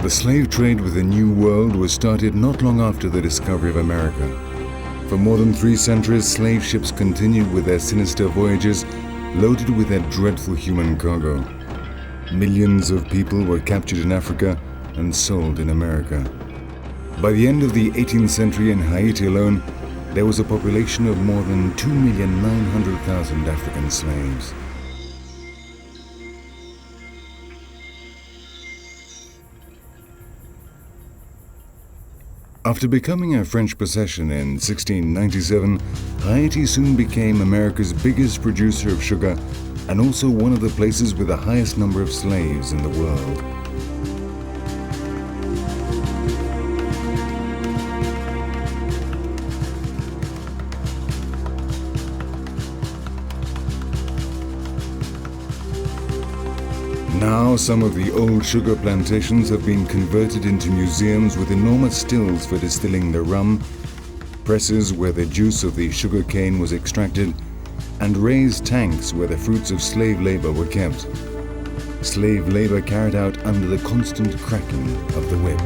The slave trade with the New World was started not long after the discovery of America. For more than 3 centuries, slave ships continued with their sinister voyages, loaded with their dreadful human cargo. Millions of people were captured in Africa and sold in America. By the end of the 18th century in Haiti alone, there was a population of more than 2,900,000 African slaves. After becoming a French possession in 1697, Haiti soon became America's biggest producer of sugar and also one of the places with the highest number of slaves in the world. Now, some of the old sugar plantations have been converted into museums with enormous stills for distilling the rum, presses where the juice of the sugar cane was extracted, and raised tanks where the fruits of slave labor were kept. Slave labor carried out under the constant cracking of the whip.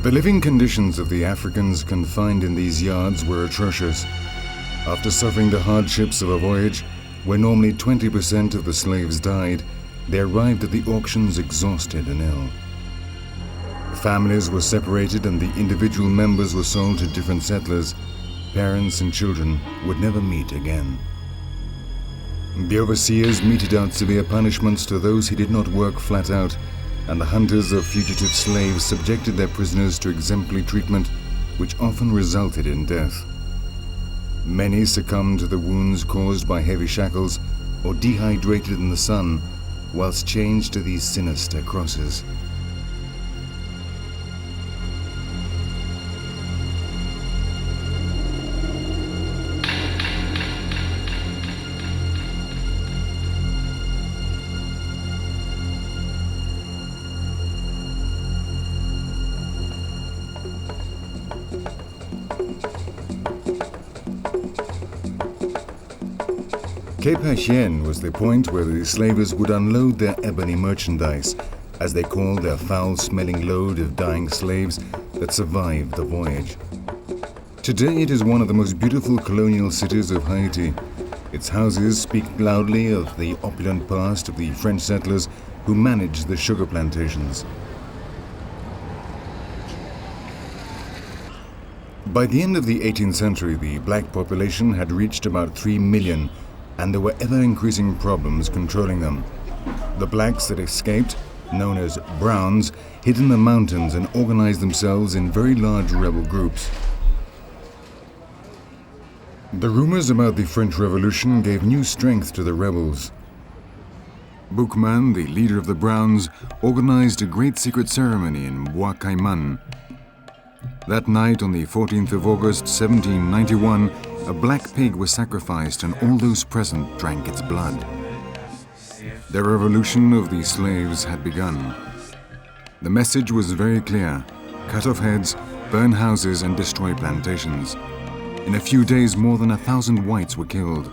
The living conditions of the Africans confined in these yards were atrocious. After suffering the hardships of a voyage, where normally 20% of the slaves died, they arrived at the auctions exhausted and ill. Families were separated and the individual members were sold to different settlers. Parents and children would never meet again. The overseers meted out severe punishments to those who did not work flat out, and the hunters of fugitive slaves subjected their prisoners to exemplary treatment, which often resulted in death. Many succumbed to the wounds caused by heavy shackles or dehydrated in the sun, whilst chained to these sinister crosses. Cape Haitien was the point where the slavers would unload their ebony merchandise, as they called their foul-smelling load of dying slaves that survived the voyage. Today it is one of the most beautiful colonial cities of Haiti. Its houses speak loudly of the opulent past of the French settlers who managed the sugar plantations. By the end of the 18th century, the black population had reached about 3 million, and there were ever-increasing problems controlling them. The blacks that escaped, known as browns, hid in the mountains and organized themselves in very large rebel groups. The rumors about the French Revolution gave new strength to the rebels. Boukman, the leader of the Browns, organized a great secret ceremony in BOIS CAIMAN. That night, on the 14th of August, 1791, a black pig was sacrificed and all those present drank its blood. The revolution of the slaves had begun. The message was very clear: cut off heads, burn houses and destroy plantations. In a few days, more than 1,000 whites were killed.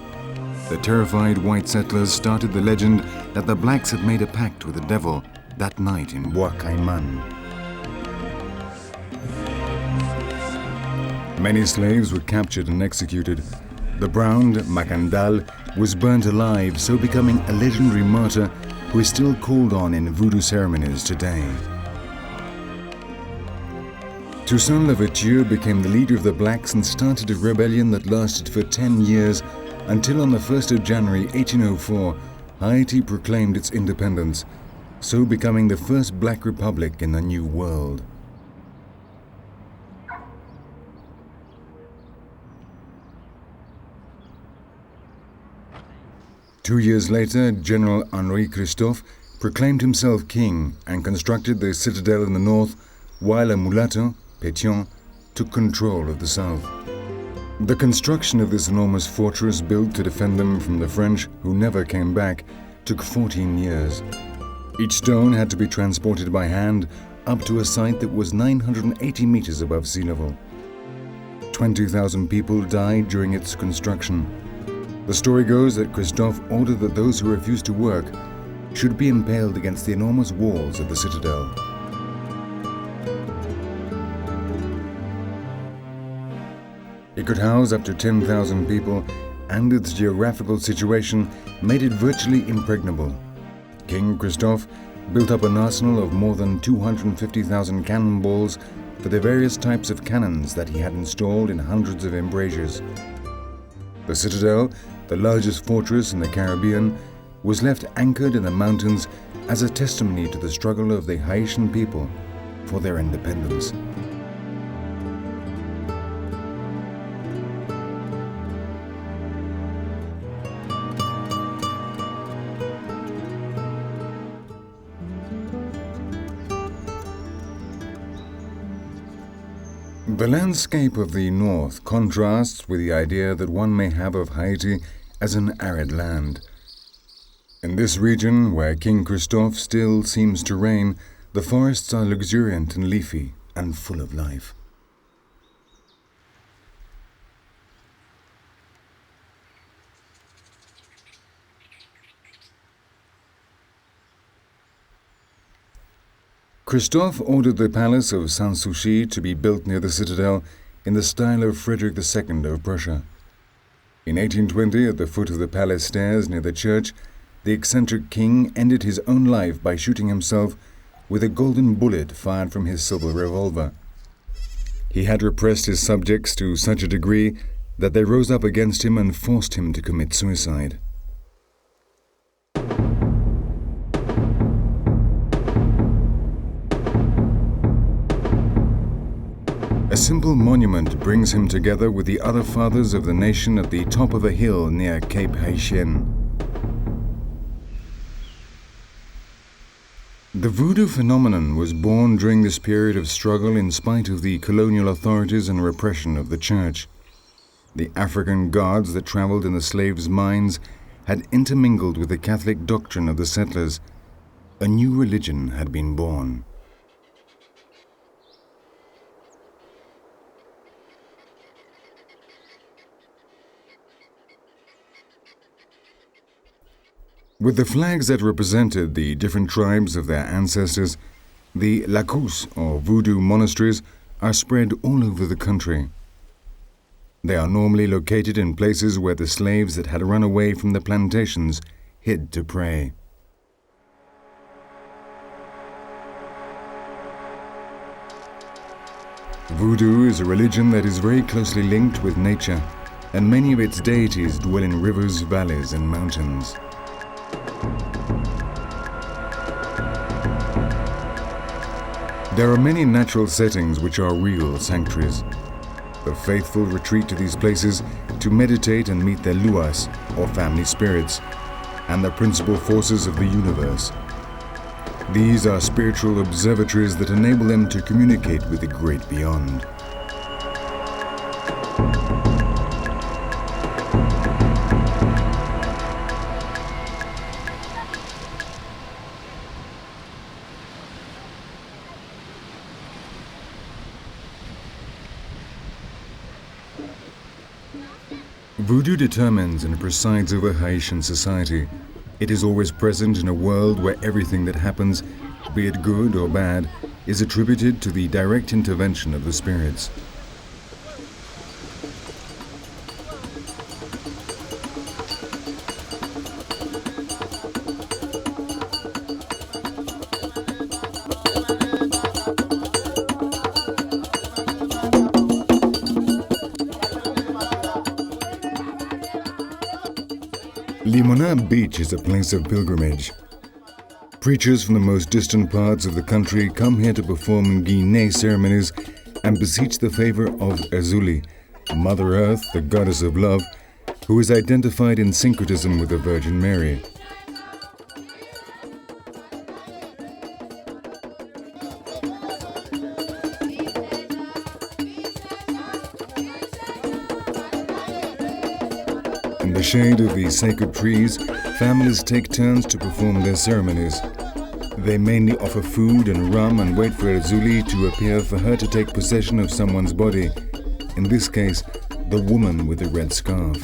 The terrified white settlers started the legend that the blacks had made a pact with the devil that night in BOIS CAIMAN. Many slaves were captured and executed. The brown Macandal was burnt alive, so becoming a legendary martyr who is still called on in voodoo ceremonies today. Toussaint Louverture became the leader of the blacks and started a rebellion that lasted for 10 years until on the 1st of January 1804, Haiti proclaimed its independence, so becoming the first black republic in the New World. Two years later, General Henri Christophe proclaimed himself king and constructed the citadel in the north, while a mulatto, Pétion, took control of the south. The construction of this enormous fortress, built to defend them from the French, who never came back, took 14 years. Each stone had to be transported by hand up to a site that was 980 meters above sea level. 20,000 people died during its construction. The story goes that Christophe ordered that those who refused to work should be impaled against the enormous walls of the citadel. It could house up to 10,000 people, and its geographical situation made it virtually impregnable. King Christophe built up an arsenal of more than 250,000 cannonballs for the various types of cannons that he had installed in hundreds of embrasures. The citadel, the largest fortress in the Caribbean, was left anchored in the mountains as a testimony to the struggle of the Haitian people for their independence. The landscape of the north contrasts with the idea that one may have of Haiti as an arid land. In this region, where King Christophe still seems to reign, the forests are luxuriant and leafy and full of life. Christophe ordered the palace of Sanssouci to be built near the citadel in the style of Frederick II of Prussia. In 1820, at the foot of the palace stairs near the church, the eccentric king ended his own life by shooting himself with a golden bullet fired from his silver revolver. He had repressed his subjects to such a degree that they rose up against him and forced him to commit suicide. A simple monument brings him together with the other fathers of the nation at the top of a hill near Cape Haïtien. The voodoo phenomenon was born during this period of struggle in spite of the colonial authorities and repression of the church. The African gods that traveled in the slaves' minds had intermingled with the Catholic doctrine of the settlers. A new religion had been born. With the flags that represented the different tribes of their ancestors, the lakús, or voodoo monasteries, are spread all over the country. They are normally located in places where the slaves that had run away from the plantations hid to pray. Voodoo is a religion that is very closely linked with nature, and many of its deities dwell in rivers, valleys, and mountains. There are many natural settings which are real sanctuaries. The faithful retreat to these places to meditate and meet their luas, or family spirits, and the principal forces of the universe. These are spiritual observatories that enable them to communicate with the great beyond. Voodoo determines and presides over Haitian society. It is always present in a world where everything that happens, be it good or bad, is attributed to the direct intervention of the spirits. Limonat beach is a place of pilgrimage. Preachers from the most distant parts of the country come here to perform Guiné ceremonies and beseech the favour of Erzuli, Mother Earth, the goddess of love, who is identified in syncretism with the Virgin Mary. In the shade of the sacred trees, families take turns to perform their ceremonies. They mainly offer food and rum and wait for Erzuli to appear for her to take possession of someone's body, in this case, the woman with the red scarf.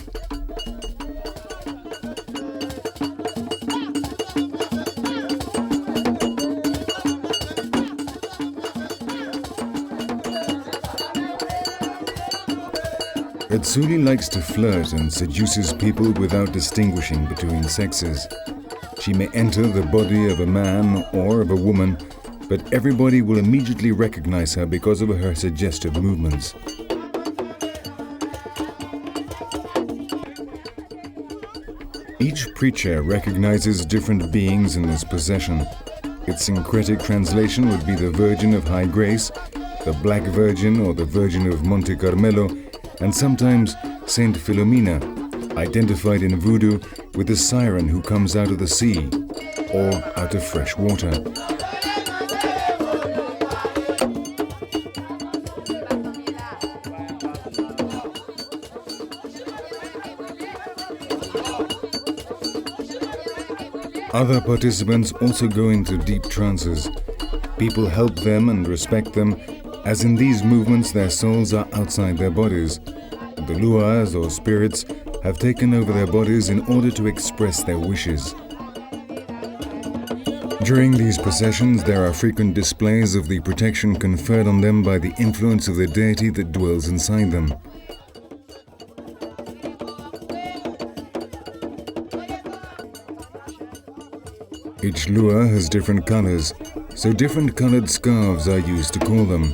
Erzuli likes to flirt and seduces people without distinguishing between sexes. She may enter the body of a man or of a woman, but everybody will immediately recognize her because of her suggestive movements. Each preacher recognizes different beings in this procession. Its syncretic translation would be the Virgin of High Grace, the Black Virgin or the Virgin of Monte Carmelo, and sometimes Saint Philomena, identified in Voodoo with the siren who comes out of the sea or out of fresh water. Other participants also go into deep trances. People help them and respect them, as in these movements their souls are outside their bodies. The luas or spirits have taken over their bodies in order to express their wishes. During these processions, there are frequent displays of the protection conferred on them by the influence of the deity that dwells inside them. Each lua has different colors, so different colored scarves are used to call them.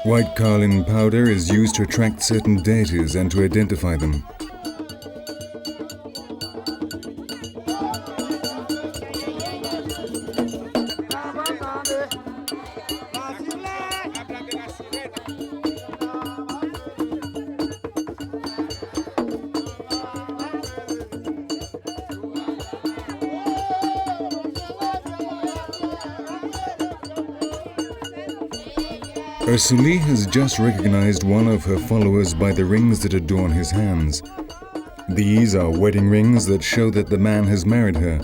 White carlin powder is used to attract certain deities and to identify them. Erzuli has just recognized one of her followers by the rings that adorn his hands. These are wedding rings that show that the man has married her.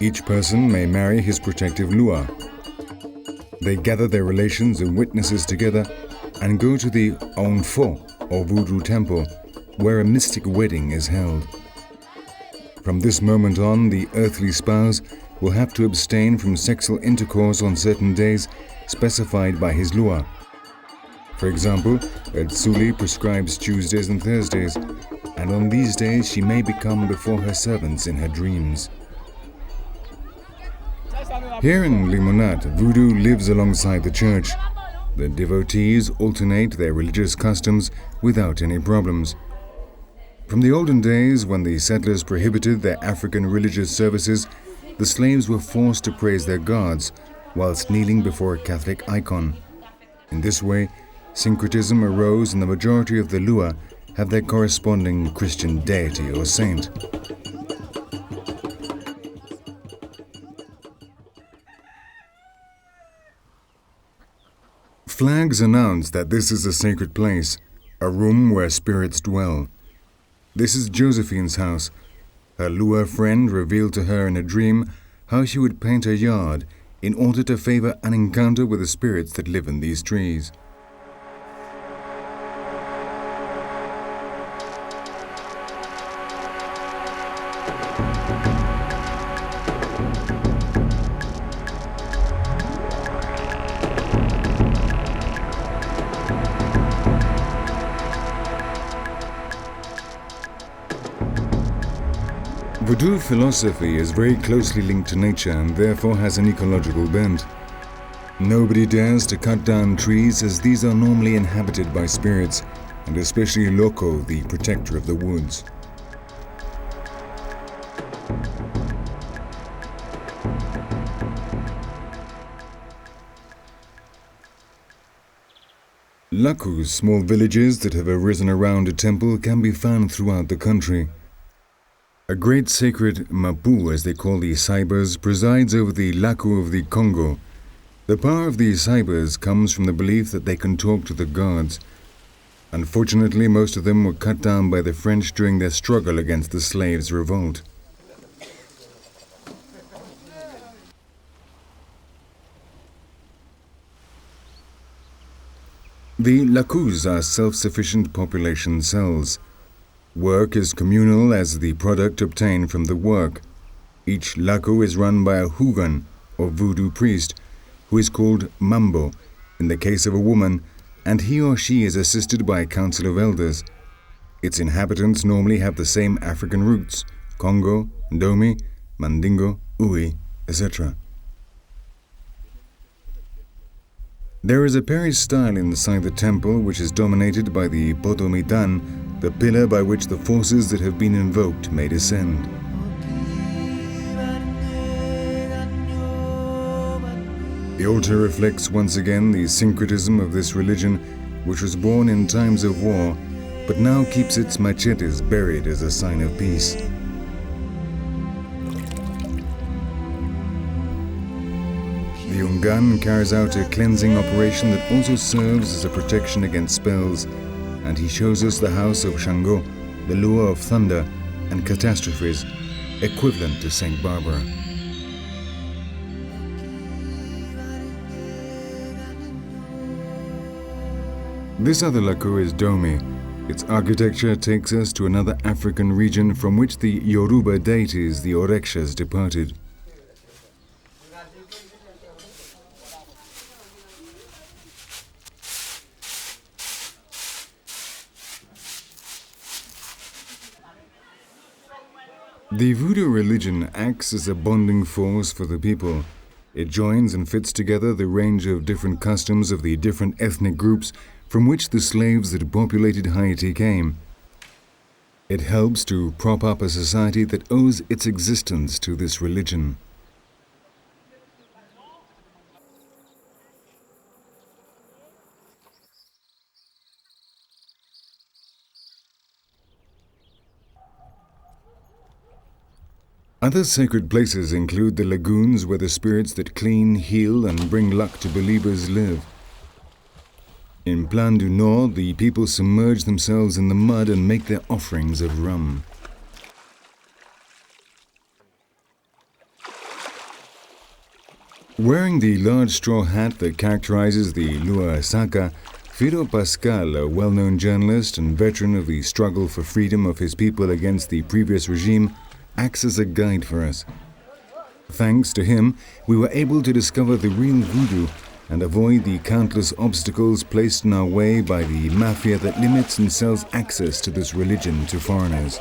Each person may marry his protective lua. They gather their relations and witnesses together and go to the Onfo or Voodoo temple, where a mystic wedding is held. From this moment on, the earthly spouse will have to abstain from sexual intercourse on certain days specified by his lua. For example, Erzuli prescribes Tuesdays and Thursdays, and on these days she may become before her servants in her dreams. Here in Limonat, Voodoo lives alongside the church. The devotees alternate their religious customs without any problems. From the olden days, when the settlers prohibited their African religious services, the slaves were forced to praise their gods whilst kneeling before a Catholic icon. In this way, syncretism arose and the majority of the lua have their corresponding Christian deity or saint. Flags announce that this is a sacred place, a room where spirits dwell. This is Josephine's house. Her lua friend revealed to her in a dream how she would paint her yard in order to favor an encounter with the spirits that live in these trees. Voodoo philosophy is very closely linked to nature and therefore has an ecological bent. Nobody dares to cut down trees as these are normally inhabited by spirits, and especially Loco, the protector of the woods. Lakús, small villages that have arisen around a temple, can be found throughout the country. A great sacred Mapu, as they call the Saibas, presides over the lakú of the Congo. The power of these Saibas comes from the belief that they can talk to the gods. Unfortunately, most of them were cut down by the French during their struggle against the slaves' revolt. The lakús are self-sufficient population cells. Work is communal as the product obtained from the work. Each lakú is run by a HOUNGAN, or voodoo priest, who is called MAMBO. In the case of a woman, and he or she is assisted by a council of elders. Its inhabitants normally have the same African roots: Congo, Ndomi, Mandingo, Ui, etc. There is a Paris style inside the temple which is dominated by the potomitan, the pillar by which the forces that have been invoked may descend. The altar reflects once again the syncretism of this religion, which was born in times of war, but now keeps its machetes buried as a sign of peace. The HOUNGAN carries out a cleansing operation that also serves as a protection against spells, and he shows us the house of Shango, the lure of thunder and catastrophes, equivalent to Saint Barbara. This other lakú is Domi. Its architecture takes us to another African region from which the Yoruba deities, the Orekshas, departed. The Voodoo religion acts as a bonding force for the people. It joins and fits together the range of different customs of the different ethnic groups from which the slaves that populated Haiti came. It helps to prop up a society that owes its existence to this religion. Other sacred places include the lagoons where the spirits that clean, heal, and bring luck to believers live. In Plan du Nord, the people submerge themselves in the mud and make their offerings of rum. Wearing the large straw hat that characterizes the Lua Saka, Fido Pascal, a well-known journalist and veteran of the struggle for freedom of his people against the previous regime, acts as a guide for us. Thanks to him, we were able to discover the real voodoo and avoid the countless obstacles placed in our way by the mafia that limits and sells access to this religion to foreigners.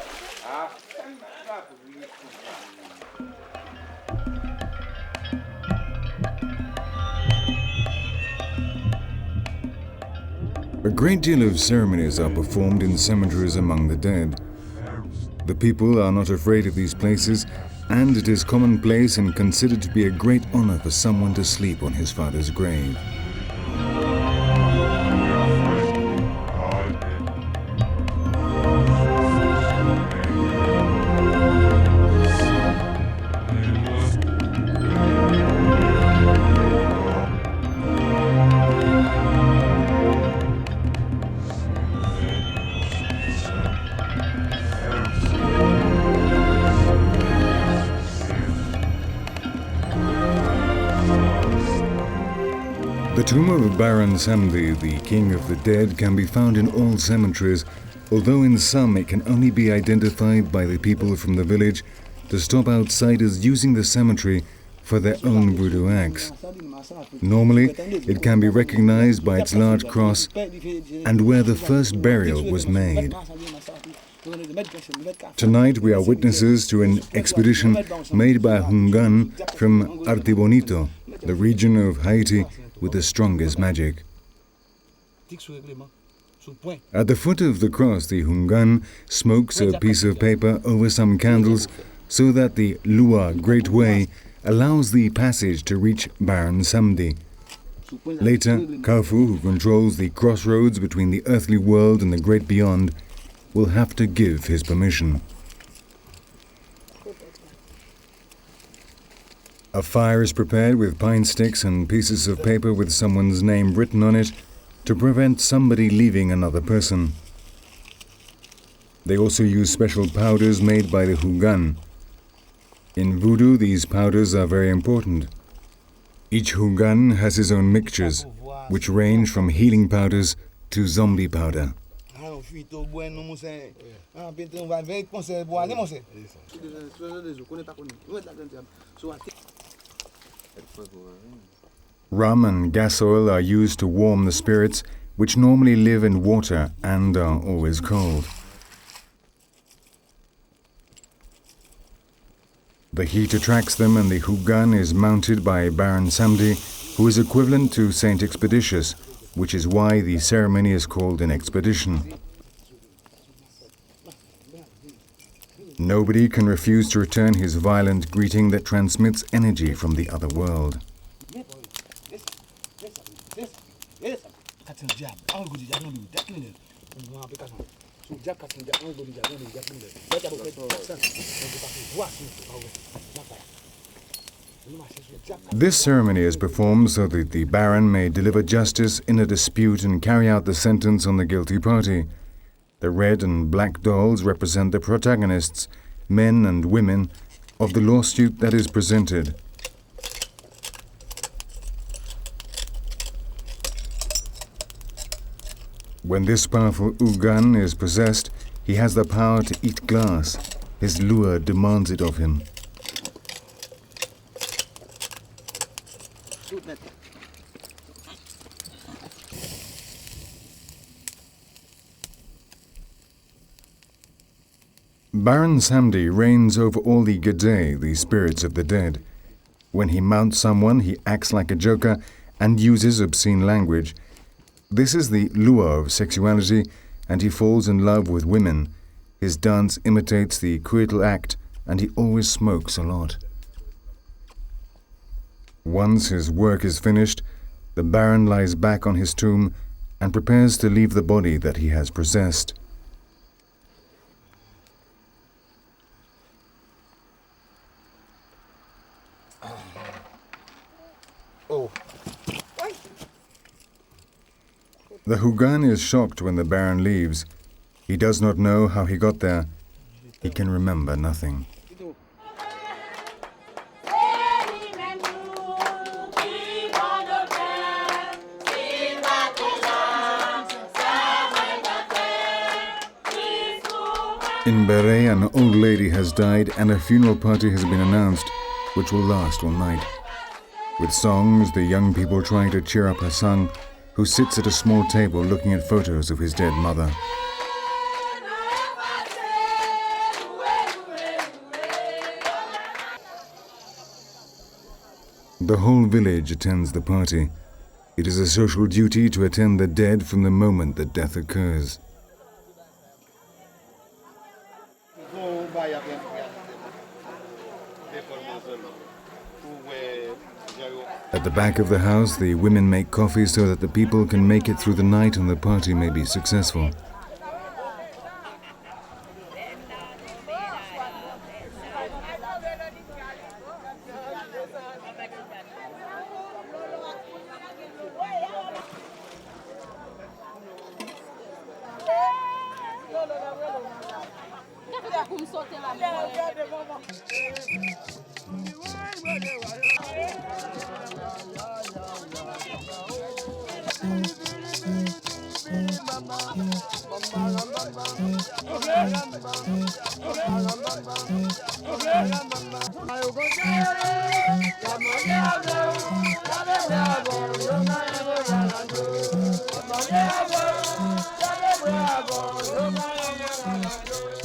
A great deal of ceremonies are performed in cemeteries among the dead. The people are not afraid of these places, and it is commonplace and considered to be a great honor for someone to sleep on his father's grave. The tomb of Baron Sammedi, the king of the dead, can be found in all cemeteries, although in some it can only be identified by the people from the village to stop outsiders using the cemetery for their own voodoo acts. Normally, it can be recognized by its large cross and where the first burial was made. Tonight we are witnesses to an expedition made by HOUNGAN from Artibonito, the region of Haiti with the strongest magic. At the foot of the cross, the HOUNGAN smokes a piece of paper over some candles so that the Lua Great Way allows the passage to reach Baron Sammedi. Later, Kafu, who controls the crossroads between the earthly world and the great beyond, will have to give his permission. A fire is prepared with pine sticks and pieces of paper with someone's name written on it to prevent somebody leaving another person. They also use special powders made by the HOUNGAN. In voodoo, these powders are very important. Each HOUNGAN has his own mixtures, which range from healing powders to zombie powder. Rum and gas oil are used to warm the spirits, which normally live in water and are always cold. The heat attracts them, and the HOUNGAN is mounted by Baron Sammedi, who is equivalent to Saint Expeditious, which is why the ceremony is called an expedition. Nobody can refuse to return his violent greeting that transmits energy from the other world. This ceremony is performed so that the Baron may deliver justice in a dispute and carry out the sentence on the guilty party. The red and black dolls represent the protagonists, men and women, of the lawsuit that is presented. When this powerful HOUNGAN is possessed, he has the power to eat glass. His lure demands it of him. Baron Sammedi reigns over all the GUEDE, the spirits of the dead. When he mounts someone, he acts like a joker and uses obscene language. This is the lure of sexuality, and he falls in love with women. His dance imitates the coital act, and he always smokes a lot. Once his work is finished, the Baron lies back on his tomb and prepares to leave the body that he has possessed. The HOUNGAN is shocked when the Baron leaves. He does not know how he got there. He can remember nothing. In Beret, an old lady has died and a funeral party has been announced, which will last all night. With songs, the young people try to cheer up her son, who sits at a small table looking at photos of his dead mother. The whole village attends the party. It is a social duty to attend the dead from the moment that death occurs. At the back of the house, the women make coffee so that the people can make it through the night and the party may be successful.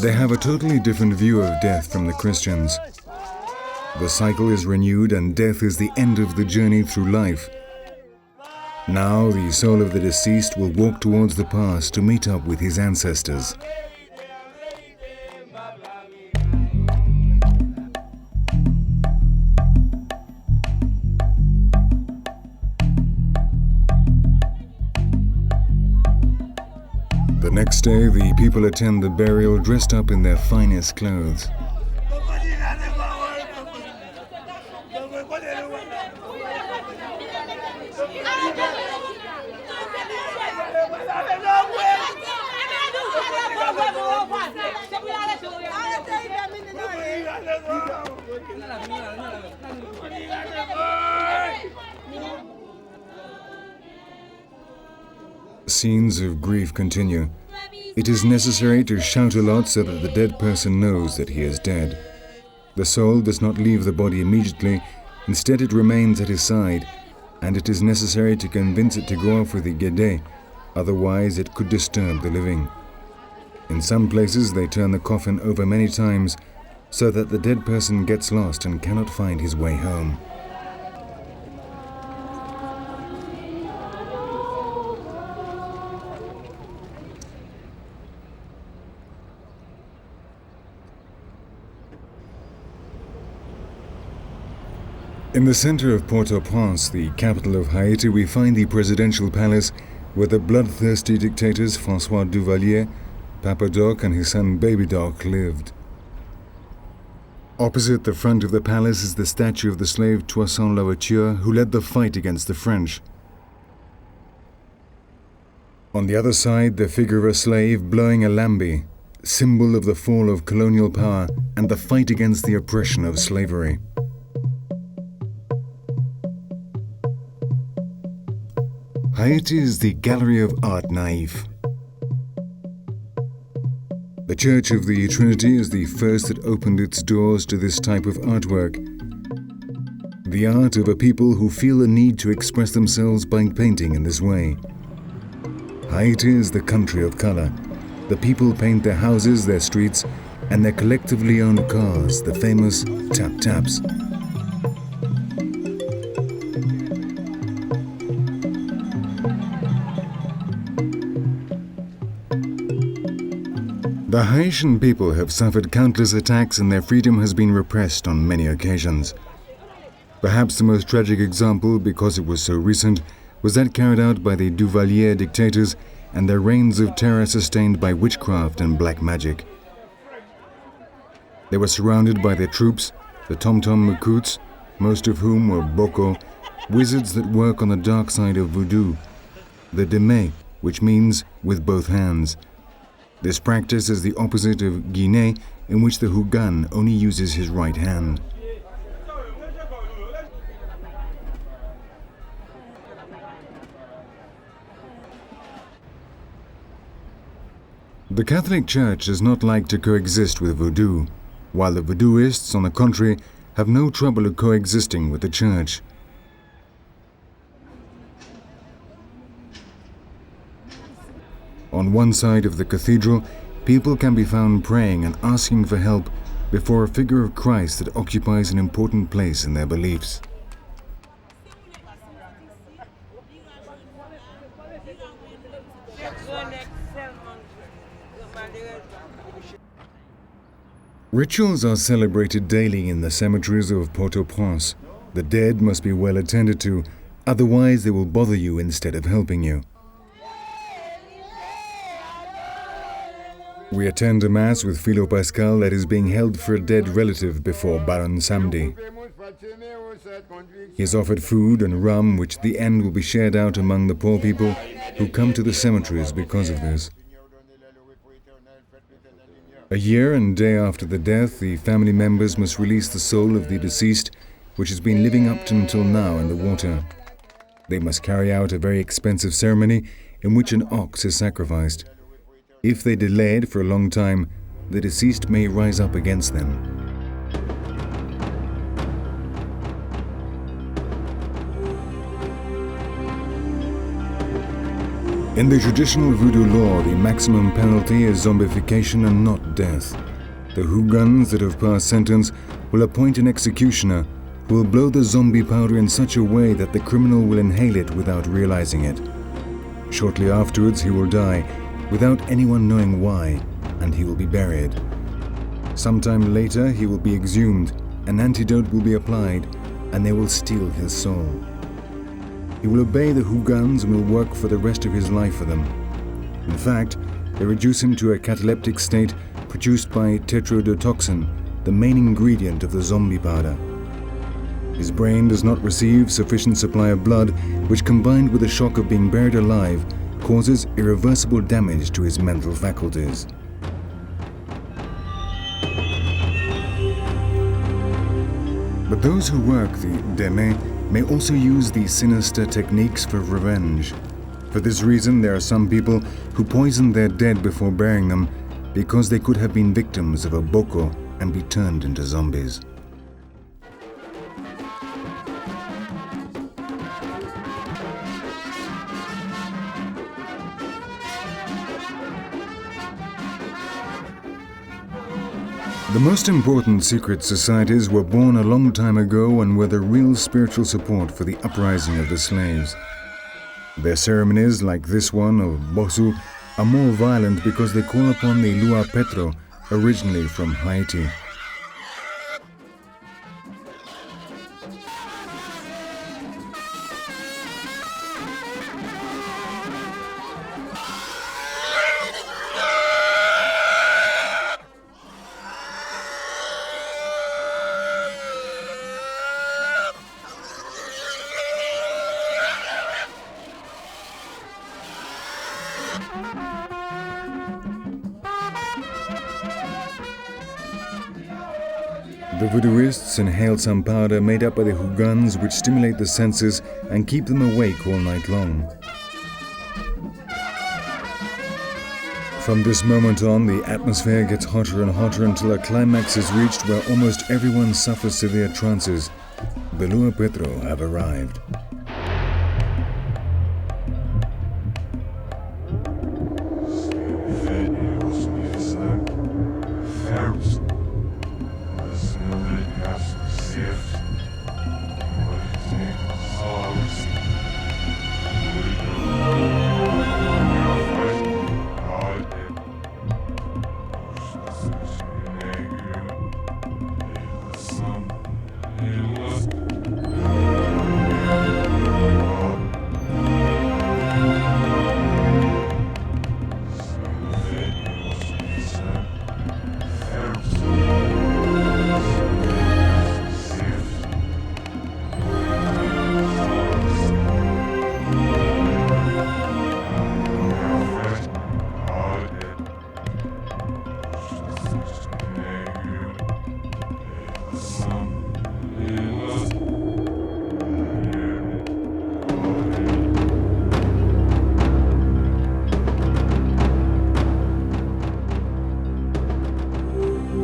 They have a totally different view of death from the Christians. The cycle is renewed and death is the end of the journey through life. Now the soul of the deceased will walk towards the past to meet up with his ancestors. The next day, the people attend the burial dressed up in their finest clothes. Scenes of grief continue. It is necessary to shout a lot so that the dead person knows that he is dead. The soul does not leave the body immediately, instead it remains at his side, and it is necessary to convince it to go off with the GUEDE, otherwise it could disturb the living. In some places they turn the coffin over many times so that the dead person gets lost and cannot find his way home. In the center of Port-au-Prince, the capital of Haiti, we find the presidential palace where the bloodthirsty dictators François Duvalier, Papa Doc and his son Baby Doc lived. Opposite the front of the palace is the statue of the slave Toussaint Louverture, who led the fight against the French. On the other side, the figure of a slave blowing a lambi, symbol of the fall of colonial power and the fight against the oppression of slavery. Haiti is the gallery of art naïf. The Church of the Trinity is the first that opened its doors to this type of artwork. The art of a people who feel a need to express themselves by painting in this way. Haiti is the country of color. The people paint their houses, their streets, and their collectively owned cars, the famous tap-taps. The Haitian people have suffered countless attacks and their freedom has been repressed on many occasions. Perhaps the most tragic example, because it was so recent, was that carried out by the Duvalier dictators and their reigns of terror sustained by witchcraft and black magic. They were surrounded by their troops, the tom-tom makouts, most of whom were boko, wizards that work on the dark side of voodoo, the deme, which means with both hands. This practice is the opposite of Guiné, in which the HOUNGAN only uses his right hand. The Catholic Church does not like to coexist with voodoo, while the voodooists, on the contrary, have no trouble coexisting with the Church. On one side of the cathedral, people can be found praying and asking for help before a figure of Christ that occupies an important place in their beliefs. Rituals are celebrated daily in the cemeteries of Port-au-Prince. The dead must be well attended to, otherwise they will bother you instead of helping you. We attend a mass with Philo Pascal that is being held for a dead relative before Baron Sammedi. He is offered food and rum, which at the end will be shared out among the poor people who come to the cemeteries because of this. A year and day after the death, the family members must release the soul of the deceased, which has been living up until now in the water. They must carry out a very expensive ceremony in which an ox is sacrificed. If they delay it for a long time, the deceased may rise up against them. In the traditional voodoo law, the maximum penalty is zombification and not death. The HOUNGANs that have passed sentence will appoint an executioner who will blow the zombie powder in such a way that the criminal will inhale it without realizing it. Shortly afterwards, he will die, without anyone knowing why, and he will be buried. Sometime later, he will be exhumed, an antidote will be applied, and they will steal his soul. He will obey the HOUNGANs and will work for the rest of his life for them. In fact, they reduce him to a cataleptic state produced by tetrodotoxin, the main ingredient of the zombie powder. His brain does not receive sufficient supply of blood, which combined with the shock of being buried alive, causes irreversible damage to his mental faculties. But those who work the deme may also use these sinister techniques for revenge. For this reason, there are some people who poison their dead before burying them because they could have been victims of a boko and be turned into zombies. The most important secret societies were born a long time ago and were the real spiritual support for the uprising of the slaves. Their ceremonies, like this one of Bosu, are more violent because they call upon the Lua Petro, originally from Haiti. The voodooists inhale some powder made up by the HOUNGANs, which stimulate the senses and keep them awake all night long. From this moment on, the atmosphere gets hotter and hotter until a climax is reached where almost everyone suffers severe trances. The Lua Petro have arrived.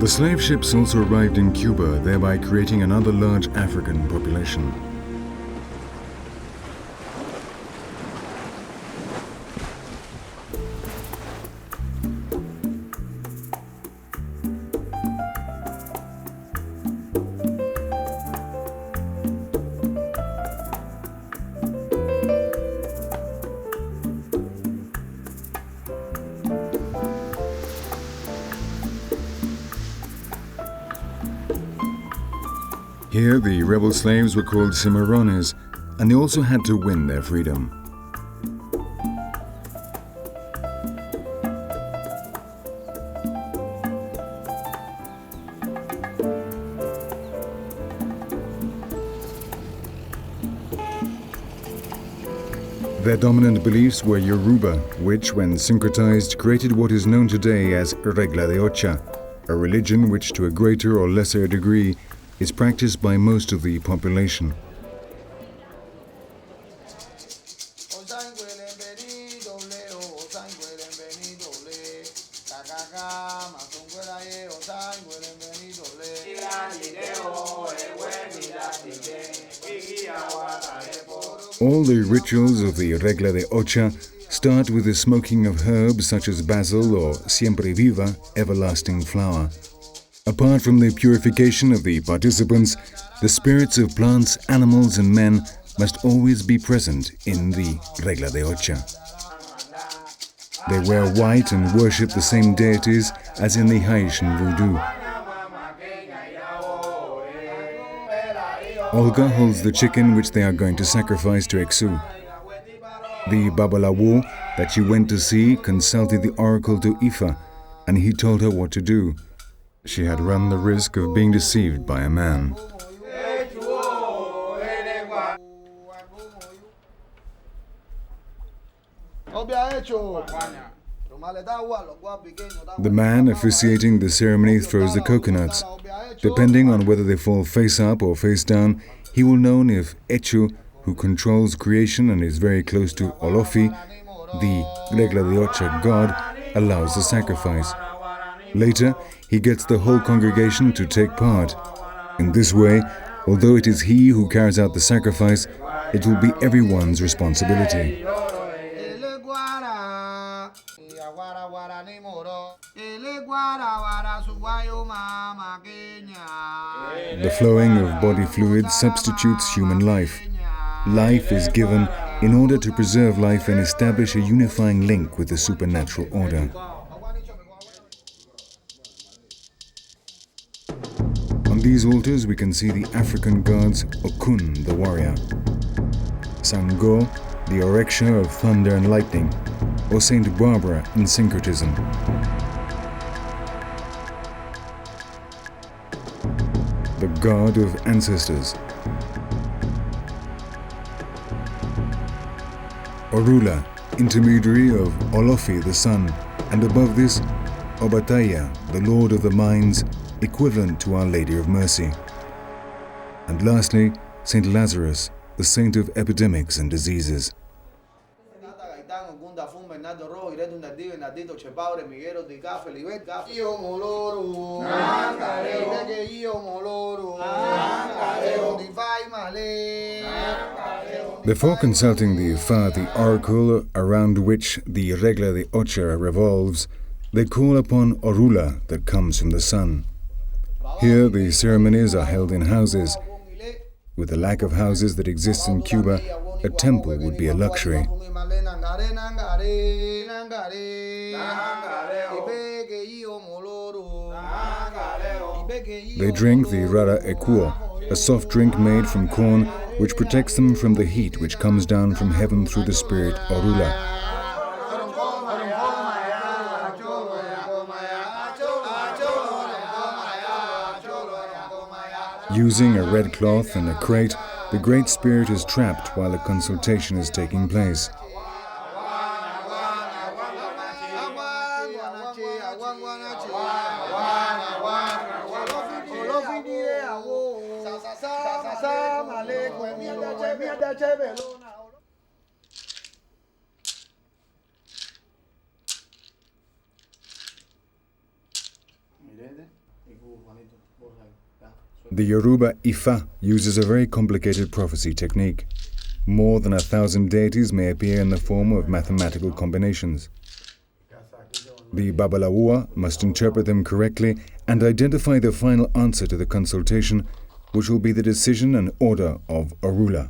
The slave ships also arrived in Cuba, thereby creating another large African population. Here, the rebel slaves were called cimarrones, and they also had to win their freedom. Their dominant beliefs were Yoruba, which, when syncretized, created what is known today as Regla de Ocha, a religion which, to a greater or lesser degree, is practiced by most of the population. All the rituals of the Regla de Ocha start with the smoking of herbs such as basil or siempre viva, everlasting flower. Apart from the purification of the participants, the spirits of plants, animals and men must always be present in the Regla de Ocha. They wear white and worship the same deities as in the Haitian voodoo. Olga holds the chicken which they are going to sacrifice to Exu. The Babalawo that she went to see consulted the oracle to Ifa, and he told her what to do. She had run the risk of being deceived by a man. The man officiating the ceremony throws the coconuts. Depending on whether they fall face up or face down, he will know if Echu, who controls creation and is very close to Olofi, the Regla de Ocha god, allows the sacrifice. Later, he gets the whole congregation to take part. In this way, although it is he who carries out the sacrifice, it will be everyone's responsibility. The flowing of body fluids substitutes human life. Life is given in order to preserve life and establish a unifying link with the supernatural order. On these altars we can see the African gods Okun, the warrior, Sango, the Oreksha of thunder and lightning, or Saint Barbara in syncretism. The god of ancestors, Orula, intermediary of Olofi the sun, and above this, Obataya, the lord of the mines, equivalent to Our Lady of Mercy. And lastly, Saint Lazarus, the saint of epidemics and diseases. Before consulting the Ifa, the oracle around which the Regla de Ocha revolves, they call upon Orula that comes from the sun. Here the ceremonies are held in houses. With the lack of houses that exist in Cuba, a temple would be a luxury. They drink the rara ekuo, a soft drink made from corn which protects them from the heat which comes down from heaven through the spirit Orula. Using a red cloth and a crate, the Great Spirit is trapped while a consultation is taking place. The Yoruba Ifa uses a very complicated prophecy technique. More than 1,000 deities may appear in the form of mathematical combinations. The Babalawoa must interpret them correctly and identify the final answer to the consultation, which will be the decision and order of Orula.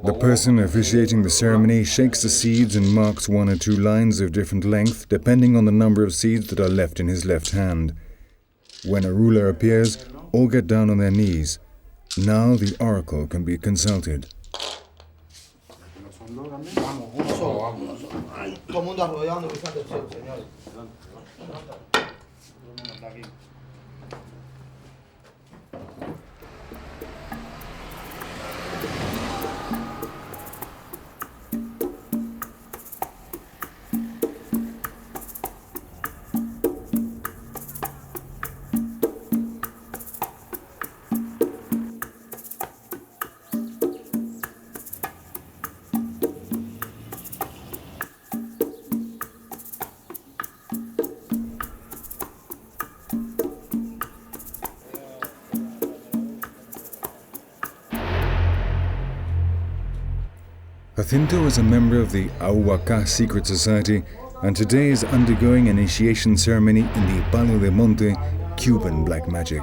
The person officiating the ceremony shakes the seeds and marks 1 or 2 lines of different length depending on the number of seeds that are left in his left hand. When a ruler appears, all get down on their knees. Now the oracle can be consulted. Jacinto is a member of the Ahuaca secret society and today is undergoing an initiation ceremony in the Palo Monte, Cuban black magic.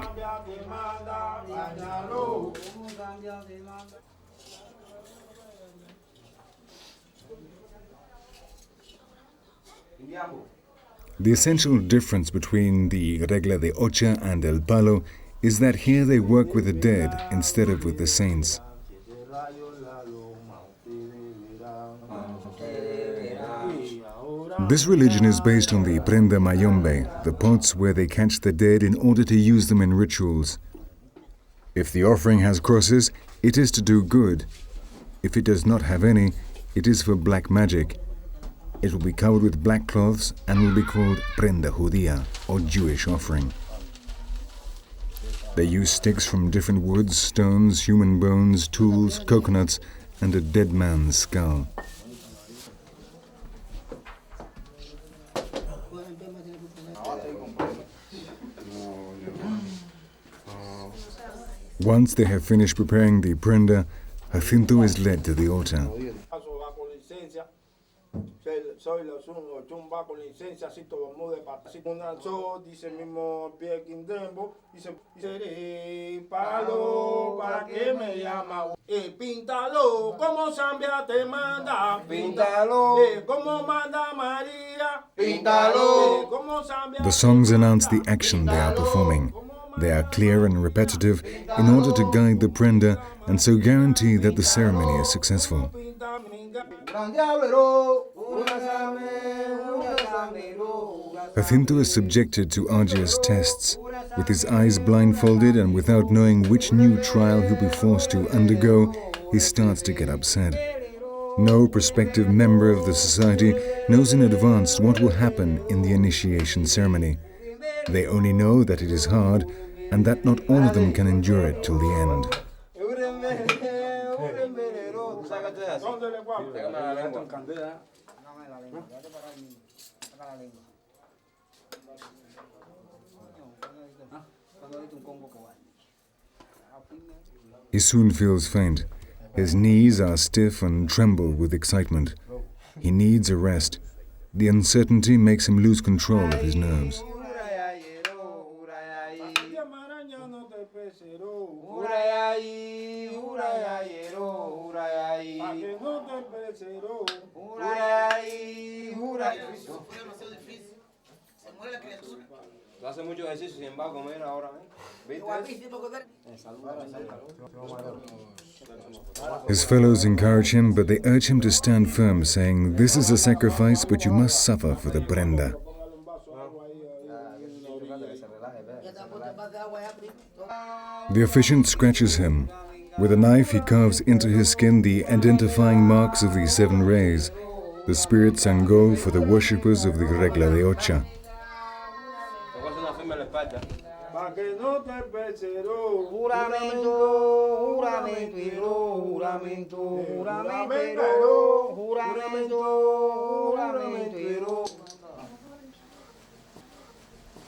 The essential difference between the Regla de Ocha and El Palo is that here they work with the dead instead of with the saints. This religion is based on the prenda mayombe, the pots where they catch the dead in order to use them in rituals. If the offering has crosses, it is to do good. If it does not have any, it is for black magic. It will be covered with black cloths and will be called prenda judía, or Jewish offering. They use sticks from different woods, stones, human bones, tools, coconuts, and a dead man's skull. Once they have finished preparing the prenda, Jacinto is led to the altar. The songs announce the action they are performing. They are clear and repetitive in order to guide the prenda and so guarantee that the ceremony is successful. Jacinto is subjected to arduous tests. With his eyes blindfolded and without knowing which new trial he'll be forced to undergo, he starts to get upset. No prospective member of the society knows in advance what will happen in the initiation ceremony. They only know that it is hard and that not all of them can endure it till the end. He soon feels faint. His knees are stiff and tremble with excitement. He needs a rest. The uncertainty makes him lose control of his nerves. His fellows encourage him, but they urge him to stand firm, saying, "This is a sacrifice, but you must suffer for the prenda." The officiant scratches him. With a knife, he carves into his skin the identifying marks of the 7 rays, the spirit Sango for the worshippers of the Regla de Ocha.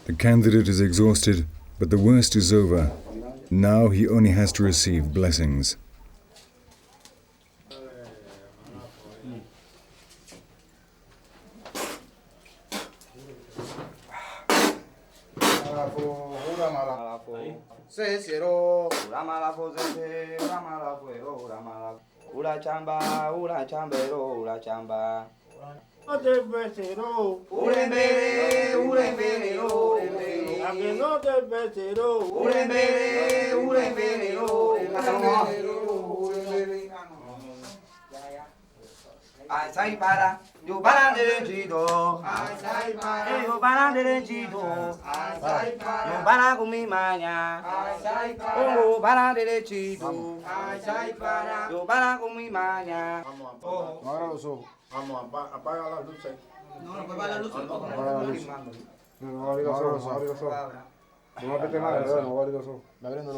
The candidate is exhausted, but the worst is over. Now he only has to receive blessings.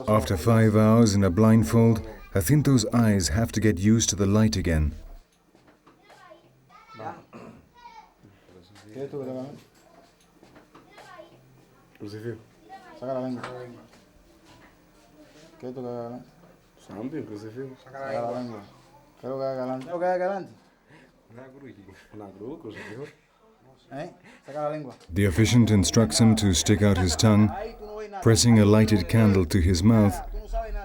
After 5 hours in a blindfold, Jacinto's eyes have to get used to the light again. The officiant instructs him to stick out his tongue, pressing a lighted candle to his mouth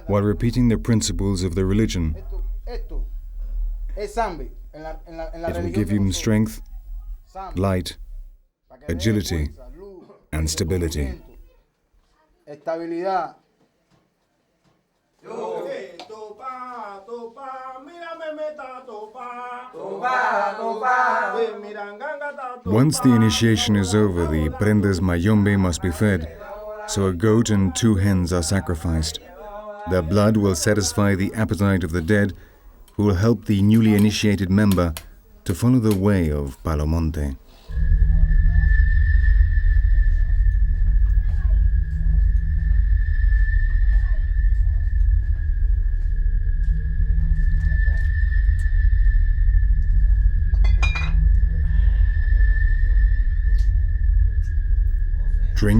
while repeating the principles of the religion. It will give him strength, light, agility, and stability. Once the initiation is over, the prenda's mayombe must be fed, so a goat and 2 hens are sacrificed. Their blood will satisfy the appetite of the dead, who will help the newly initiated member to follow the way of Palo Monte.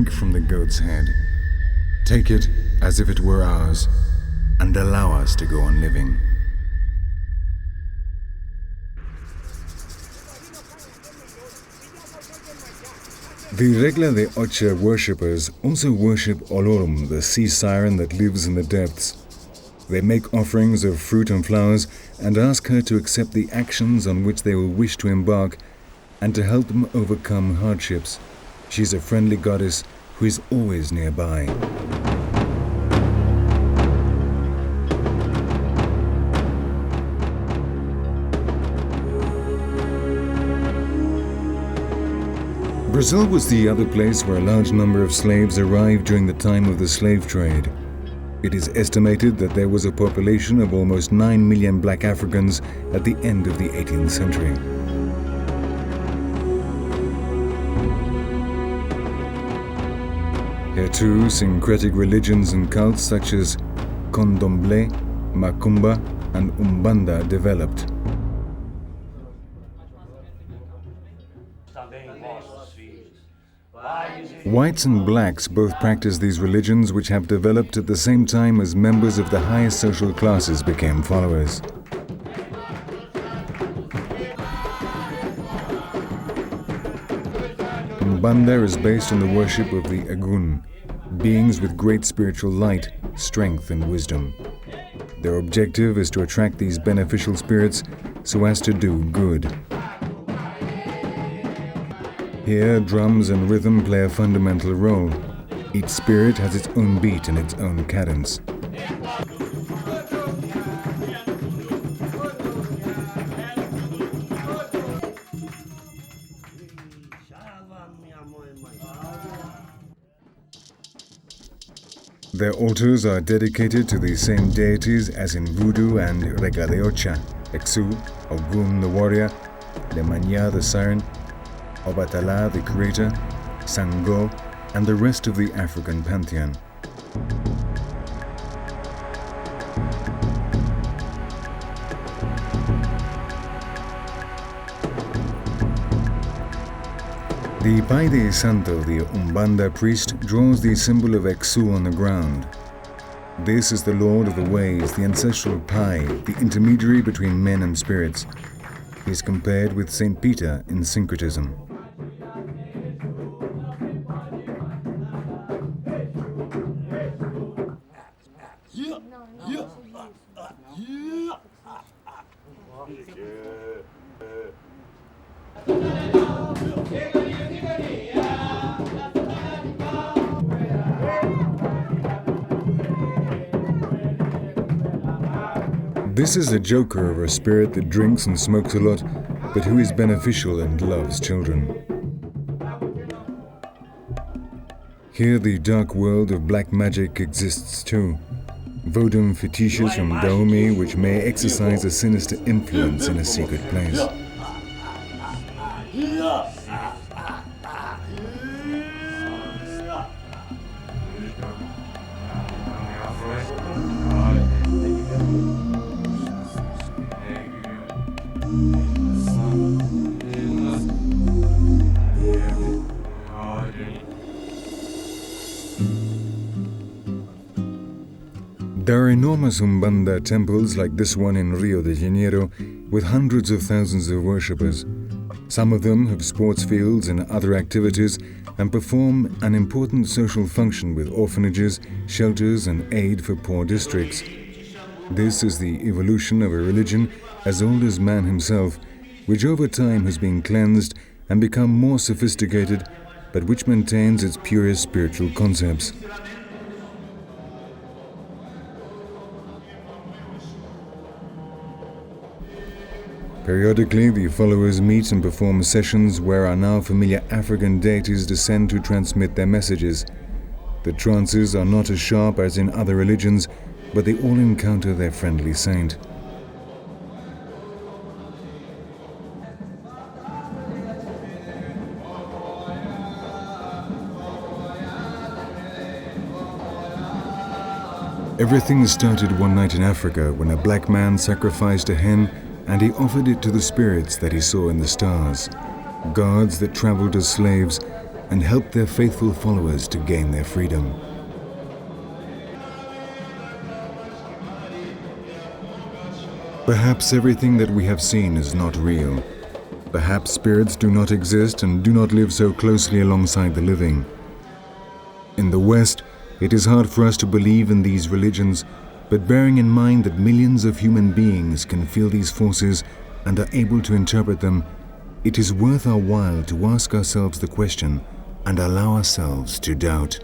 drink from the goat's head. Take it as if it were ours, and allow us to go on living. The Regla de Ocha worshippers also worship Olorum, the sea siren that lives in the depths. They make offerings of fruit and flowers and ask her to accept the actions on which they will wish to embark and to help them overcome hardships. She's a friendly goddess who is always nearby. Brazil was the other place where a large number of slaves arrived during the time of the slave trade. It is estimated that there was a population of almost 9 million black Africans at the end of the 18th century. Here too, syncretic religions and cults such as Candomblé, Macumba, and Umbanda developed. Whites and blacks both practice these religions, which have developed at the same time as members of the highest social classes became followers. Umbanda is based on the worship of the Agun, beings with great spiritual light, strength and wisdom. Their objective is to attract these beneficial spirits so as to do good. Here, drums and rhythm play a fundamental role. Each spirit has its own beat and its own cadence. Their altars are dedicated to the same deities as in Voodoo and Regla de Ocha, Exu, Ogun the warrior, Limonat the siren, Obatala the creator, Sango, and the rest of the African pantheon. The Pai de Santo, the Umbanda priest, draws the symbol of Exu on the ground. This is the Lord of the Ways, the ancestral Pai, the intermediary between men and spirits. He is compared with Saint Peter in syncretism. This is a joker or a spirit that drinks and smokes a lot, but who is beneficial and loves children. Here the dark world of black magic exists too. Vodun fetishes from Dahomey which may exercise a sinister influence in a secret place. There are enormous Umbanda temples like this one in Rio de Janeiro with hundreds of thousands of worshippers. Some of them have sports fields and other activities and perform an important social function with orphanages, shelters and aid for poor districts. This is the evolution of a religion as old as man himself, which over time has been cleansed and become more sophisticated, but which maintains its purest spiritual concepts. Periodically, the followers meet and perform sessions where our now familiar African deities descend to transmit their messages. The trances are not as sharp as in other religions, but they all encounter their friendly saint. Everything started one night in Africa when a black man sacrificed a hen and he offered it to the spirits that he saw in the stars, gods that traveled as slaves and helped their faithful followers to gain their freedom. Perhaps everything that we have seen is not real. Perhaps spirits do not exist and do not live so closely alongside the living. In the West, it is hard for us to believe in these religions, but bearing in mind that millions of human beings can feel these forces and are able to interpret them, it is worth our while to ask ourselves the question and allow ourselves to doubt.